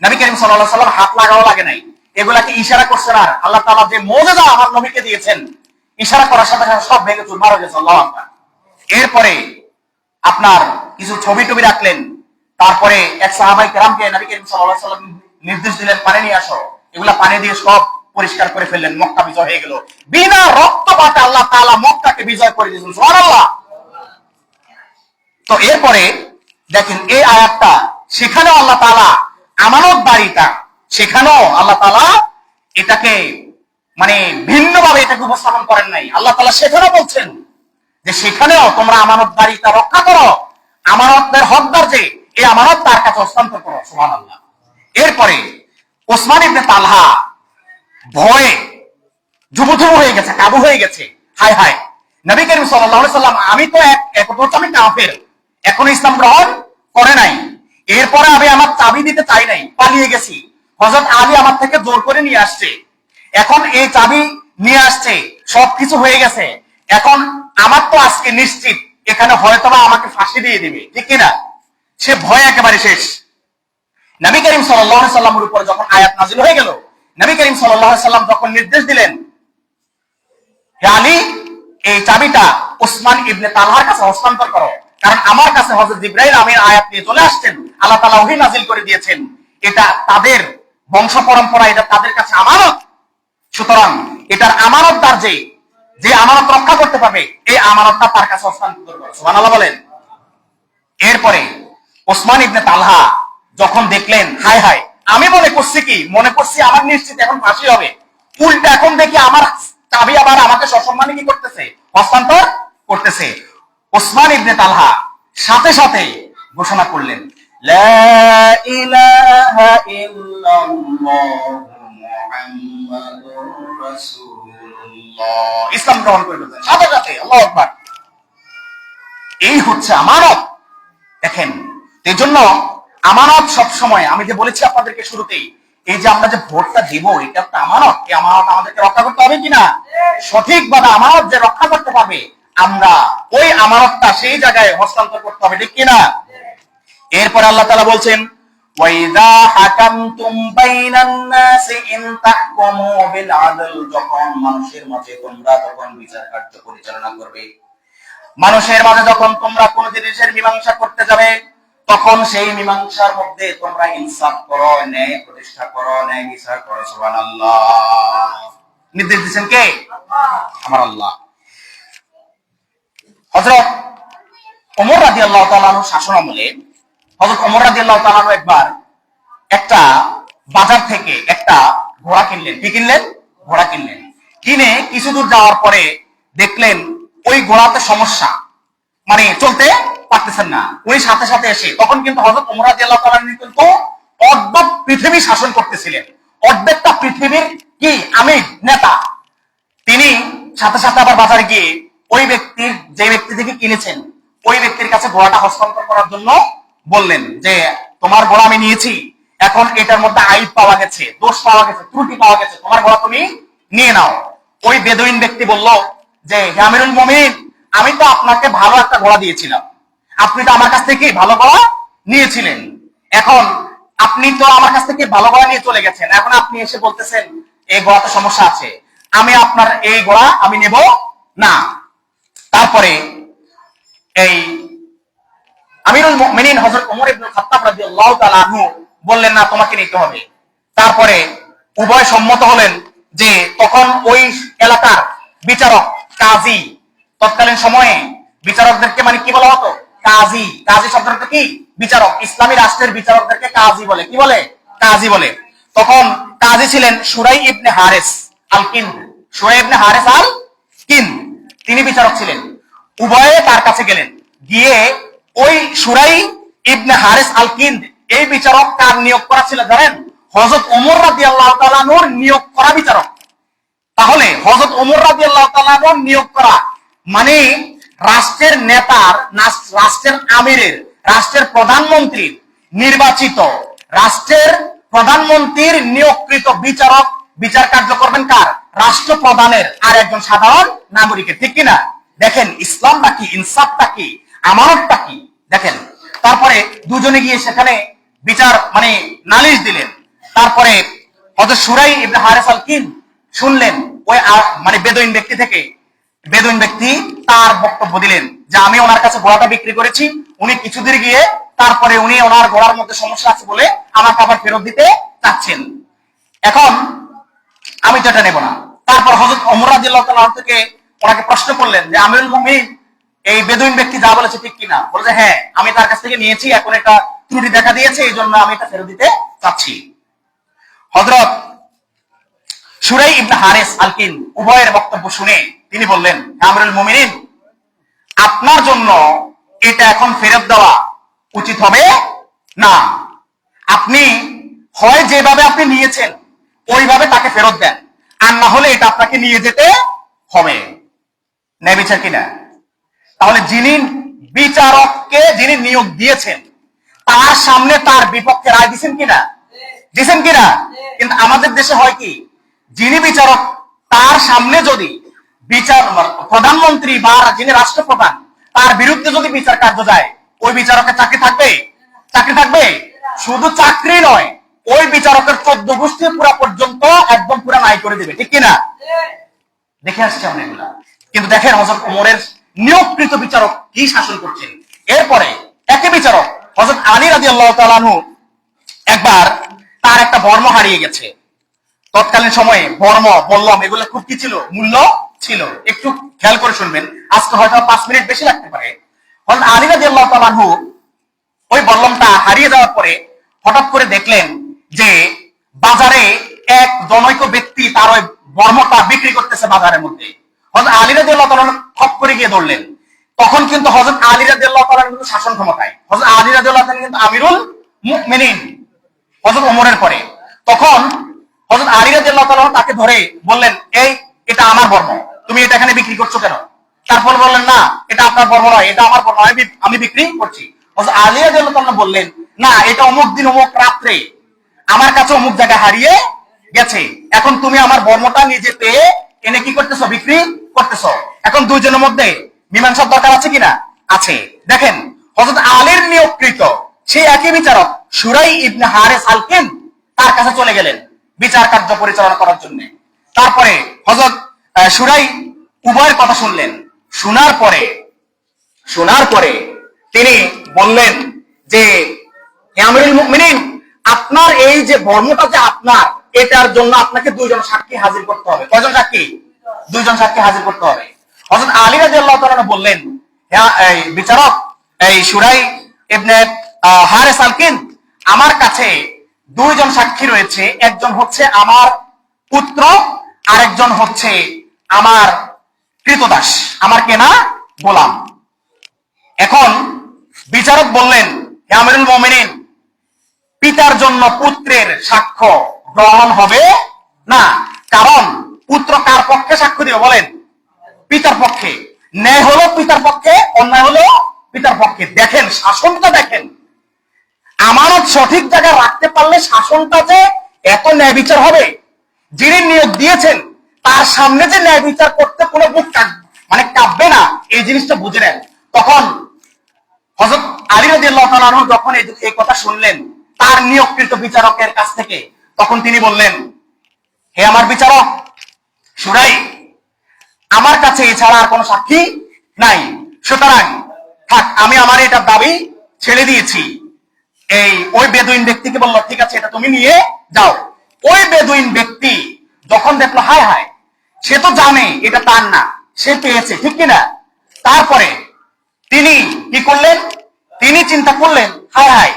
নবী করিম সাল্লাল্লাহু আলাইহি সাল্লাম হাত লাগাও লাগে নাই, এগুলাকে ইশারা করছেন। আর আল্লাহ তাআলা যে মুজিজা আমার নবীকে দিয়েছেন, ইশারা করার সাথে সাথে সব ভেঙে চুরমার হয়ে গেছে। আল্লাহু আকবার। এরপরে আপনার কিছু ছবি টবি রাখলেন। তারপরে এক সাহাবায়ে কেরামকে নবী করিম সাল্লাল্লাহু আলাইহি সাল্লাম নির্দেশ দিলেন, পানি নিয়ে আসো। এগুলা পানি দিয়ে সব পরিষ্কার করে ফেললেন। মক্কা বিজয় হয়ে গেল। বিনা রক্তপাতে আল্লাহ তাআলা মক্কাকে বিজয় করে দিয়েছেন। সুবহানাল্লাহ। তো এরপরে দেখেন এই আয়াতটা, সেখানেও আল্লাহ তাআলা আমানতদারিতা, সেখানেও আল্লাহ তাআলা এটাকে মানে ভিন্নভাবে এটাকে উপস্থাপন করেন নাই। আল্লাহ তাআলা সেখানেও বলছেন যে সেখানেও তোমরা আমানতদারিতা রক্ষা করো, আমানতের হকদার যে এই আমানত তার কাছে হস্তান্তর করো। সুবহানাল্লাহ। এরপরে ওসমান ইবনে তালহা ভয়ে যুবথুবু হয়ে গেছে, কাবু হয়ে গেছে। হায় হায়, নবী করিম সাল্লাল্লাহু আলাইহি সাল্লাম, আমি তো আমি কাফের, এখনো ইসলাম গ্রহণ করে নাই, এরপরে আমি আমার চাবি দিতে চাই নাই, পালিয়ে গেছি। হযরত আলী আমার থেকে জোর করে নিয়ে আসছে, এখন এই চাবি নিয়ে আসছে, সবকিছু হয়ে গেছে। এখন আমার তো আজকে নিশ্চিত এখানে হয়তোবা আমাকে ফাঁসি দিয়ে দিবে, ঠিক কিনা? সে ভয় একেবারে শেষ। নবী করিম সাল্লাল্লাহু আলাইহি সাল্লামের উপর যখন আয়াত নাযিল হয়ে গেল, নবী করিম সাল্লাল্লাহু আলাইহি সাল্লাম যখন নির্দেশ দিলেন, হে আলী, এই চাবিটা ওসমান ইবনে তালহার কাছে হস্তান্তর করো, কারণ আমার কাছে হযরত জিবরাইল আমিন আয়াত নিয়ে চলে আসছেন, আল্লাহ তাআলা ওহী নাযিল করে দিয়েছেন, এটা তাদের বংশ পরম্পরা, এটা তাদের কাছে আমানত। সুতরাং এটার আমানতদার যে আমানত রক্ষা করতে পারবে, এই আমানতটা তার কাছে হস্তান্তর করো। সুবহানাল্লাহ বলেন। এরপরে ওসমান ইবনে তালহা যখন দেখলেন, হায় হায়, আমি মনে করছি আমার নিশ্চিত এখন ফাঁসি হবে, উল্টা এখন দেখি আমার চাবি আবার আমাকে সসম্মানে কি করতেছে, হস্তান্তর করতেছে। ওসমান ইবনে তালহা সাথে সাথে ঘোষণা করলেন, লা ইলাহা ইল্লাল্লাহু মুহাম্মাদুর রাসূলুল্লাহ, ইসলাম গ্রহণ করে ফেললেন সাথে সাথে। আল্লাহু আকবার। এই হচ্ছে আমানত। দেখেন, এই জন্য আমানত সব সময়, আমি যে বলেছি আপনাদেরকে শুরুতেই, এই যে আমরা যে ভোটটা দিব, এটা একটা আমানত। এই আমানত আমাদেরকে রক্ষা করতে হবে কিনা? সঠিকভাবে আমানত যে রক্ষা করতে পারবে, আমরা ওই আমানতটা সেই জায়গায় হস্তান্তর করতে হবে, ঠিক কিনা? এরপর আল্লাহ তাআলা বলছেন, ওয়াইদা হাকামতুম বাইনান নাসি ইন তাহকুমু বিল আদল, যখন মানুষের মাঝে তোমরা তখন বিচার কার্য পরিচালনা করবে, মানুষের মাঝে যখন তোমরা কোন জিনিসের মীমাংসা করতে যাবে, তখন সেই মীমাংসার মধ্যে তোমরা ইনসাফ করো, ন্যায় প্রতিষ্ঠা করো, ন্যায় বিচার করো। সুবহানাল্লাহ। নির্দেশ দিয়েছেন কে? আমার আল্লাহ। হযরত ওমর রাদিয়াল্লাহু তাআলা আনহু শাসন আমলে হযরত ওমর রাদিয়াল্লাহু তাআলা আনহু একবার একটা বাজার থেকে একটা ঘোড়া কিনলেন। কি কিনলেন? ঘোড়া কিনলেন। কিনে কিছু দূর যাওয়ার পরে দেখলেন ওই ঘোড়াতে সমস্যা, মানে চলতে পারতেছেন না, উনি সাথে সাথে এসে তখন কিন্তু হযরত ওমর রাদিয়াল্লাহু তাআলা কিন্তু অর্ধেক পৃথিবী শাসন করতেছিলেন, অর্ধেকটা পৃথিবীর কি আমির নেতা। তিনি সাথে সাথে আবার বাজারে গিয়ে ওই ব্যক্তির, যে ব্যক্তি থেকে কিনেছেন, ওই ব্যক্তির কাছে ঘোড়াটা হস্তান্তর করার জন্য বললেন যে তোমার ঘোড়া আমি নিয়েছি, এখন এটার মধ্যে আইব পাওয়া গেছে, দোষ পাওয়া গেছে, ত্রুটি পাওয়া গেছে, তোমার ঘোড়া তুমি নিয়ে নাও। ওই বেদুইন ব্যক্তি বলল যে হে আমিরুল মুমিনিন, আমি তো আপনাকে ভালো একটা ঘোড়া দিয়েছিলাম, আপনি তো আমার কাছ থেকে ভালো ঘোড়া নিয়েছিলেন, এখন আপনি তো আমার কাছ থেকে ভালো ঘোড়া নিয়ে চলে গেছেন, এখন আপনি এসে বলতেছেন এই ঘোড়াতে সমস্যা আছে, আমি আপনার এই ঘোড়া আমি নেব না। তারপরে এই আমিরুল মুমিনিন হযরত ওমর ইবনে খাত্তাব রাদিয়াল্লাহু তাআলা আনহু বললেন না তোমাকে নিতে হবে। তারপরে উভয় সম্মত হলেন যে তখন ওই এলাকার বিচারক কাজী, তৎকালীন সময়ে বিচারকদেরকে মানে কি বলা হতো? কাজী। কাজী শব্দটা কি? বিচারক। ইসলামী রাষ্ট্রের বিচারকদেরকে কাজী বলে। কি বলে? কাজী বলে। তখন কাজী ছিলেন শুরাই ইবনে হারেস আল কিন্দ। শুরাই ইবনে হারেস আল কিন্দ তিনি বিচারক ছিলেন। উভয়ে তার কাছে গেলেন, গিয়ে ওই শুরাই ইবনে হারেস আল কিন্দ এই বিচারক কার নিয়োগ করা ছিল জানেন? হযরত ওমর রাদিয়াল্লাহু তাআলা আনহুর নিয়োগ করা বিচারক। তাহলে হযরত ওমর রাদিয়াল্লাহু তাআলা আনহুর নিয়োগ করা মানে রাষ্ট্রের নেতার, রাষ্ট্রের আমিরের, রাষ্ট্রের প্রধানমন্ত্রীর নির্বাচিত, রাষ্ট্রের প্রধানমন্ত্রীর নিয়োগকৃত বিচারক বিচার কার্য করবেন কার? রাষ্ট্রপ্রধানের আর একজন সাধারণ নাগরিকের। ঠিক কিনা? দেখেন ইসলামটা কি, ইনসাফটা কি, আমানতটা কি দেখেন। তারপরে দুজনে গিয়ে সেখানে বিচার মানে নালিশ দিলেন। তারপরে হযরত শুরাই ইবনে হারেস আল কিন্দ শুনলেন ওই মানে বেদুইন ব্যক্তি থেকে, বেদুইন ব্যক্তি তার বক্তব্য দিলেন যে আমি ওনার কাছে ঘোড়াটা বিক্রি করেছি, উনি কিছুদিন গিয়ে তারপরে উনি ওনার ঘোড়ার মধ্যে সমস্যা আছে বলে আমাকে আবার ফেরত দিতে চাচ্ছেন, এখন আমি তো এটা নেব না। তারপর হযরত ওমর রাদিয়াল্লাহু তাআলা থেকে ওনাকে প্রশ্ন করলেন যে আমিরুল মুমিনিন এই বেদুইন ব্যক্তি যা বলেছে ঠিক কিনা? বলে যে হ্যাঁ আমি তার কাছ থেকে নিয়েছি, এখন একটা ত্রুটি দেখা দিয়েছে, এই জন্য আমি এটা ফেরত দিতে চাচ্ছি। হযরত শুরাই ইবনে হারেস আল কিন্দ উভয়ের বক্তব্য শুনে তিনি বললেন আমিরুল মুমিনিন, আপনার জন্য এটা এখন ফেরত দেওয়া উচিত হবে না। আপনি হয় যেভাবে আপনি নিয়েছেন ওইভাবে তাকে ফেরত দেন, আর না হলে এটা আপনাকে নিয়ে যেতে হবে। ন্যায় বিচার কিনা? তাহলে যিনি বিচারককে যিনি নিয়োগ দিয়েছেন তার সামনে তার বিপক্ষে রায় দিচ্ছেন কিনা? দিচ্ছেন কিনা? কিন্তু আমাদের দেশে হয় কি, যিনি বিচারক তার সামনে যদি বিচার প্রধানমন্ত্রী বা যিনি রাষ্ট্রপ্রধান তার বিরুদ্ধে যদি বিচার কার্য যায়, ওই বিচারকের চাকরি থাকবে? চাকরি থাকবে? শুধু চাকরি নয়, ওই বিচারকের 14 গোষ্ঠী পুরা পর্যন্ত একদম পুরা নাই করে দেবে। ঠিক কিনা? দেখে আসছে আমরা এগুলা। কিন্তু দেখেন হযরত ওমরের নিয়োগকৃত বিচারক কি শাসন করছেন। এরপরে একই বিচারক হযরত আলী রাদিয়াল্লাহু তাআলা আনহু একবার তার একটা বর্ম হারিয়ে গেছে। তৎকালীন সময়ে বর্ম, বল্লম এগুলো খুব কি ছিল? মূল্য ছিল। একটু খেয়াল করে শুনবেন, আজকে হয়তো 5 মিনিট বেশি লাগতে পারে। হযরত আলী রাদিয়াল্লাহু তাআলা আনহু ওই বল্লমটা হারিয়ে যাওয়ার পরে হঠাৎ করে দেখলেন যে বাজারে এক জনৈক ব্যক্তি তার ওই বর্মটা বিক্রি করতেছে বাজারের মধ্যে। হযরত আলী রাদিয়াল্লাহু তাআলা খপ করে গিয়ে ধরলেন। তখন কিন্তু হযরত আলী রাদিয়াল্লাহু তাআলা কিন্তু শাসন ক্ষমতায়, হযরত আলী রাদিয়াল্লাহু তাআলা কিন্তু আমিরুল মুমিনিন হযরত ওমরের পরে। তখন হযরত আলী রাদিয়াল্লাহু তাআলা তাকে ধরে বললেন এই এটা আমার বর্ম, তুমি এটা এখানে বিক্রি করছো কেন? তারপর বললেন না এটা আপনার বর্ম নয়, এটা আমার বর্ম, আমি বিক্রি করছি। হযরত আলী রাদিয়াল্লাহু তাআলা বললেন না এটা অমুক দিন অমুক রাত্রে আমার কাছে অমুক জায়গায় হারিয়ে গেছে, এখন তুমি আমার বর্মটা নিজে পেয়ে এনে কি করতেছো? বিক্রি করতেছো। এখন দুইজনের মধ্যে মীমাংসার দরকার আছে কিনা? আছে। দেখেন হযরত আলীর নিয়োগকৃত সেই একই বিচারক শুরাই ইবনে হারেস আল কিন্দ তার কাছে চলে গেলেন বিচার কার্য পরিচালনা করার জন্য। তারপরে হযরত শুরাই উভয়ের কথা শুনলেন। শোনার পরে তিনি বললেন যে হে আমিরুল মুমিনিন, আপনার এই যে বর্মটা যে আপনার, এটার জন্য আপনাকে দুইজন সাক্ষী হাজির করতে হবে। কয়জন সাক্ষী? দুইজন সাক্ষী হাজির করতে হবে। হযরত আলী রাদিয়াল্লাহু তাআলা বললেন এই বিচারক এই শুরাই ইবনে হারেস আল কিন্দ, আমার কাছে দুইজন সাক্ষী রয়েছে, একজন হচ্ছে আমার পুত্র আর একজন হচ্ছে আমার কৃতদাস, আমার কেনা গোলাম। এখন বিচারক বললেন, হে আমিরুল মুমিনিন, পিতার জন্য পুত্রের সাক্ষ্য গ্রহণ হবে না, কারণ পুত্র কার পক্ষে সাক্ষ্য দিবে বলেন? পিতার পক্ষে। ন্যায় হলো পিতার পক্ষে, অন্যায় হলো পিতার পক্ষে। দেখেন শাসনটা, দেখেন আমানত সঠিক জায়গায় রাখতে পারলে শাসনটা যে এত ন্যায় বিচার হবে। যিনি নিয়োগ দিয়েছেন তার সামনে যে ন্যায় বিচার করতে কোনো বুক কাঁপবে না, এই জিনিসটা বুঝে নেন। তখন হযরত আলী রাদিয়াল্লাহু তাআলা আনহু যখন এই কথা শুনলেন তার নিয়োগকৃত বিচারকের কাছ থেকে, তখন তিনি বললেন, হে আমার বিচারক শুরাই, আমার কাছে এছাড়া আর কোনো সাক্ষী নাই, সুতরাং থাক, আমি আমার এটা দাবি ছেড়ে দিয়েছি। ওই বেদুইন ব্যক্তিকে বলল, ঠিক আছে, এটা তুমি নিয়ে যাও। ওই বেদুইন ব্যক্তি যখন দেখলো, হায় হায়, সে তো জানে এটা তার না, সে পেয়েছে, ঠিক কিনা? তারপরে তিনি কি করলেন? তিনি চিন্তা করলেন, হায় হায়,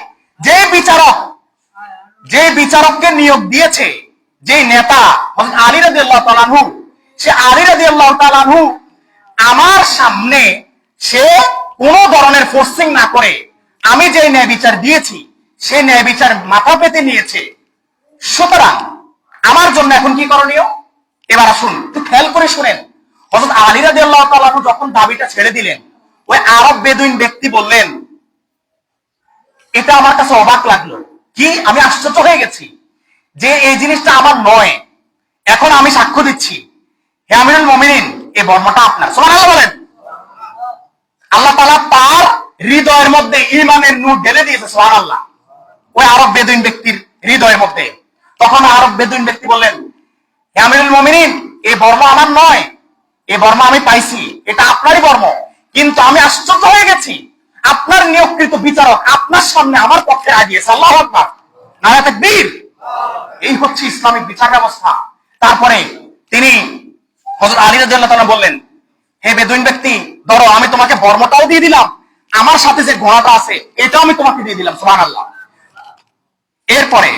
যে বিচারককে নিয়োগ দিয়েছে, যে নেতা আলী রাদিয়াল্লাহু তাআলা আনহু, সে আলী রাদিয়াল্লাহু তাআলা আনহু আমার সামনে সে কোনো ধরনের ফোর্সিং না করে আমি যে ন্যায় বিচার দিয়েছি সেই ন্যায় বিচার মাথা পেতে নিয়েছে। সুতরাং আমার জন্য এখন কি করণীয়? এবার আসুন একটু খেয়াল করে শুনেন। হযরত আলী রাদিয়াল্লাহু তাআলা আনহু যখন দাবিটা ছেড়ে দিলেন, ওই আরব বেদুইন ব্যক্তি বললেন, এটা আমার কাছে অবাক লাগলো, কি আমি আশ্চর্য হয়ে গেছি যে এই জিনিসটা আমার নয়। এখন আমি সাক্ষ্য দিচ্ছি, হে আমিরুল মুমিনিন, এই বর্মটা আপনার। সুবহানাল্লাহ বলেন। আল্লাহ তাআলা তার হৃদয়ের মধ্যে ঈমানের নূর ঢেলে দিয়েছে, সুবহানাল্লাহ, ওই আরব বেদুইন ব্যক্তির হৃদয়ের মধ্যে। তখন আরব বেদুইন ব্যক্তি বললেন, হে আমিরুল মুমিনিন, এই বর্ম আমার নয়, এই বর্ম আমি পাইছি, এটা আপনারই বর্ম, কিন্তু আমি আশ্চর্য হয়ে গেছি, আপনার নিয়োগকৃত বিচারক আপনার সামনে আমার পক্ষে আগিয়েছে। আল্লাহু আকবার, নারে তাকবীর। এই হচ্ছে ইসলামিক বিচার ব্যবস্থা। তারপরে তিনি হযরত আলী রাদিয়াল্লাহু তাআলা বললেন, হে বেদুইন ব্যক্তি, ধরো, আমি তোমাকে বর্মটাও দিয়ে দিলাম, আমার সাথে যে ঘোড়াটা আছে এটাও আমি তোমাকে দিয়ে দিলাম। সুবহানাল্লাহ। এরপরে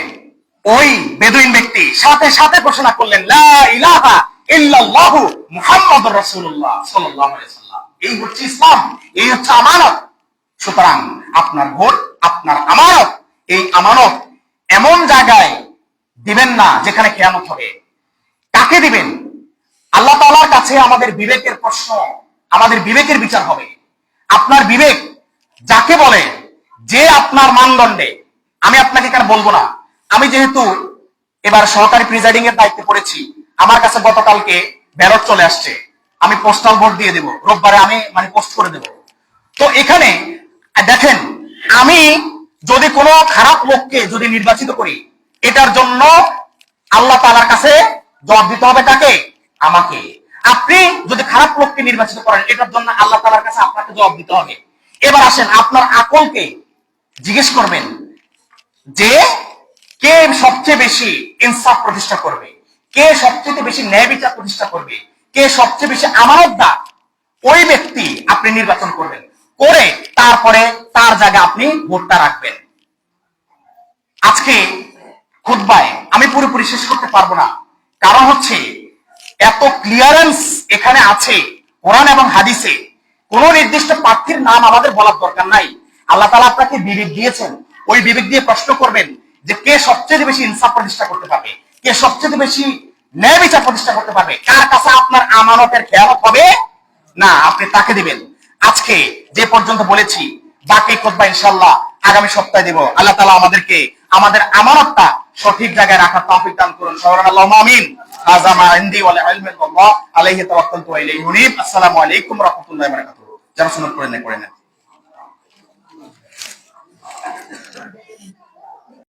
ওই বেদুইন ব্যক্তি সাথে সাথে ঘোষণা করলেন, লা ইলাহা ইল্লাল্লাহু মুহাম্মাদুর রাসূলুল্লাহ সাল্লাল্লাহু আলাইহি ওয়াসাল্লাম। এই হচ্ছে ইসলাম, এই হচ্ছে আমানত। সুতরাং আপনার ভোট আপনার আমানত, এই আমানত এমন জায়গায় দিবেন না যেখানে কিয়ামত হবে। কাকে দিবেন? আল্লাহ তাআলার কাছে আমাদের বিবেকের প্রশ্ন, আমাদের বিবেকের বিচার হবে। আপনার বিবেক যাকে বলে, যে আপনার মানদণ্ডে, আমি আপনাকে কেন বলবো না, আমি যেহেতু এবার সহকারী প্রিজাইডিং এর দায়িত্বে পড়েছি, আমার কাছে গতকালকে ব্যালট চলে আসছে, আমি পোস্টাল ভোট দিয়ে দেব, রোববারে আমি পোস্ট করে দেব। তো এখানে দেখেন, আমি যদি কোনো খারাপ লোককে যদি নির্বাচিত করি, এটার জন্য আল্লাহ তাআলার কাছে জবাব দিতে হবে কাকে? আমাকে। আপনি যদি খারাপ লোককে নির্বাচিত করেন, এটার জন্য আল্লাহ তাআলার কাছে আপনাকে জবাব দিতে হবে। এবার আসেন, আপনার আকলকে জিজ্ঞেস করবেন যে কে সবচেয়ে বেশি ইনসাফ প্রতিষ্ঠা করবে, কে সবচেয়ে বেশি ন্যায় বিচার প্রতিষ্ঠা করবে, কে সবচেয়ে বেশি আমানতদার, ওই ব্যক্তি আপনি নির্বাচন করবেন, করে তারপরে তার জায়গায় আপনি ভোটটা রাখবেন। আজকে খুতবায় আমি পুরোপুরি শেষ করতে পারবো না, কারণ হচ্ছে এত ক্লিয়ারেন্স এখানে আছে কোরআন এবং হাদিসে। কোন নির্দিষ্ট প্রার্থীর নাম আমাদের বলার দরকার নাই। আল্লাহ তাআলা আপনাকে বিবেক দিয়েছেন, ওই বিবেক দিয়ে প্রশ্ন করবেন যে কে সবচেয়ে বেশি ইনসাফ প্রতিষ্ঠা করতে পারবে, কে সবচেয়ে বেশি ন্যায় বিচার প্রতিষ্ঠা করতে পারবে, কার কাছে আপনার আমানতের খেয়ানত হবে না, আপনি তাকে দিবেন। আজকে যে পর্যন্ত বলেছি, বাকি খুতবা ইনশাআল্লাহ আগামী সপ্তাহে দেব। আল্লাহ তাআলা আমাদেরকে আমাদের আমানতটা সঠিক জায়গায় রাখার তৌফিক দান করুন। সুবহানাল্লাহু আমিন। হাযা মা ইনদি ওয়া ইলমু আল্লাহ আলাইহি তাওয়াক্কালতু ওয়া ইলাইহি উনীব। আসসালামু আলাইকুম ওয়া রাহমাতুল্লাহি ওয়া বারাকাতুহু। যারা সুন্নাত পড়েন না।